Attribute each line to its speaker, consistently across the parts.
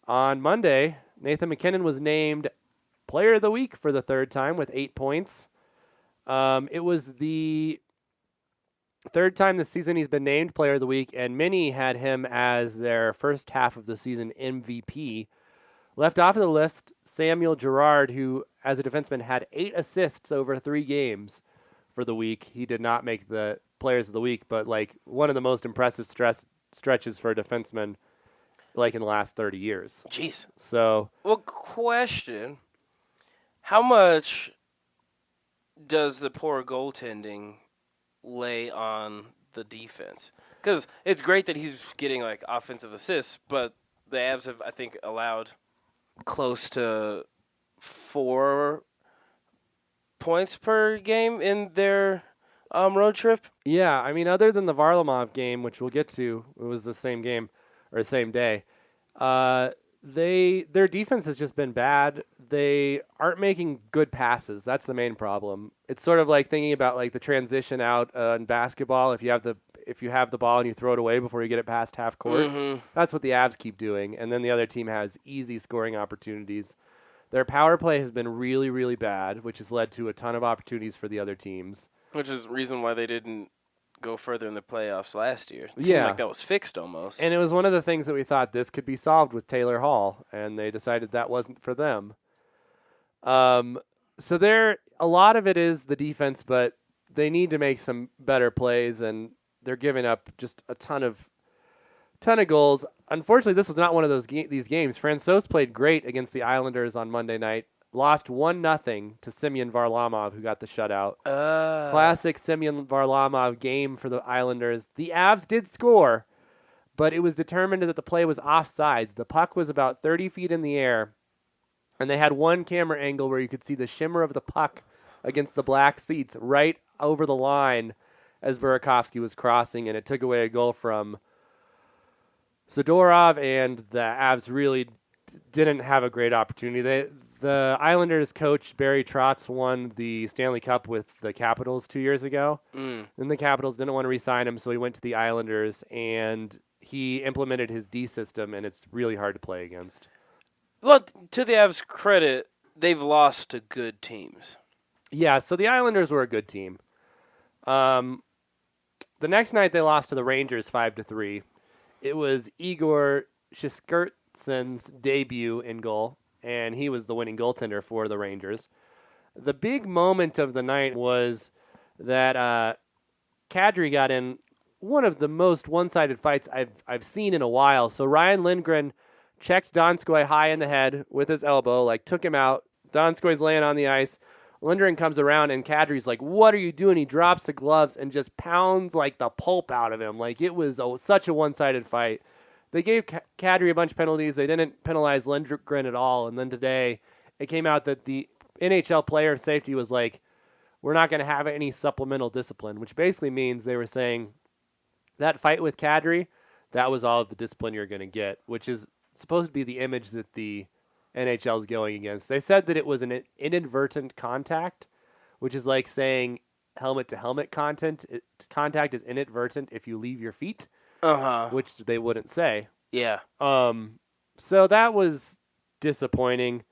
Speaker 1: On Monday, Nathan MacKinnon was named Player of the Week for the third time with 8 points. It was the third time this season he's been named Player of the Week, and many had him as their first half of the season MVP. Left off of the list, Samuel Girard, who, as a defenseman, had 8 assists over 3 games for the week. He did not make the Players of the Week, but one of the most impressive stretches for a defenseman in the last 30 years.
Speaker 2: Jeez.
Speaker 1: So,
Speaker 2: well, question: how much does the poor goaltending lay on the defense? Because it's great that he's getting offensive assists, but the Avs have, I think, allowed close to 4 points per game in their road trip.
Speaker 1: Yeah, I mean, other than the Varlamov game, which we'll get to, it was the same game or same day. Their defense has just been bad. They aren't making good passes. That's the main problem. It's sort of like thinking about the transition out in basketball. If you have the ball and you throw it away before you get it past half court, that's what the Avs keep doing. And then the other team has easy scoring opportunities. Their power play has been really, really bad, which has led to a ton of opportunities for the other teams.
Speaker 2: Which is the reason why they didn't go further in the playoffs last year. It seemed
Speaker 1: Yeah.
Speaker 2: like that was fixed almost.
Speaker 1: And it was one of the things that we thought this could be solved with Taylor Hall, and they decided that wasn't for them. So a lot of it is the defense, but they need to make some better plays, and they're giving up just a ton of goals. Unfortunately, this was not one of these games. Francouz played great against the Islanders on Monday night. Lost 1-0 to Semyon Varlamov, who got the shutout. Classic Semyon Varlamov game for the Islanders. The Avs did score, but it was determined that the play was offsides. The puck was about 30 feet in the air, and they had one camera angle where you could see the shimmer of the puck against the black seats right over the line as Burakovsky was crossing, and it took away a goal from Zadorov, and the Avs really didn't have a great opportunity. The Islanders coach, Barry Trotz, won the Stanley Cup with the Capitals 2 years ago. Then the Capitals didn't want to re-sign him, so he went to the Islanders, and he implemented his D system, and it's really hard to play against.
Speaker 2: Well, to the Avs' credit, they've lost to good teams.
Speaker 1: Yeah, so the Islanders were a good team. The next night they lost to the Rangers 5-3. It was Igor Shesterkin's debut in goal, and he was the winning goaltender for the Rangers. The big moment of the night was that Kadri got in one of the most one-sided fights I've seen in a while. So Ryan Lindgren checked Donskoy high in the head with his elbow, took him out. Donskoy's laying on the ice. Lindgren comes around, and Kadri's like, "What are you doing?" He drops the gloves and just pounds the pulp out of him. It was such a one-sided fight. They gave Kadri a bunch of penalties. They didn't penalize Lindgren at all. And then today, it came out that the NHL player safety was we're not going to have any supplemental discipline, which basically means they were saying that fight with Kadri, that was all of the discipline you're going to get, which is supposed to be the image that the NHL is going against. They said that it was an inadvertent contact, which is like saying helmet-to-helmet contact is inadvertent if you leave your feet, which they wouldn't say.
Speaker 2: Yeah.
Speaker 1: So that was disappointing.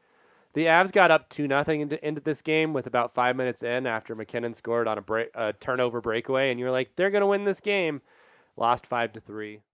Speaker 1: The Avs got up 2-0 into this game with about 5 minutes in after MacKinnon scored on a turnover breakaway, and you're like, they're going to win this game. Lost 5-3.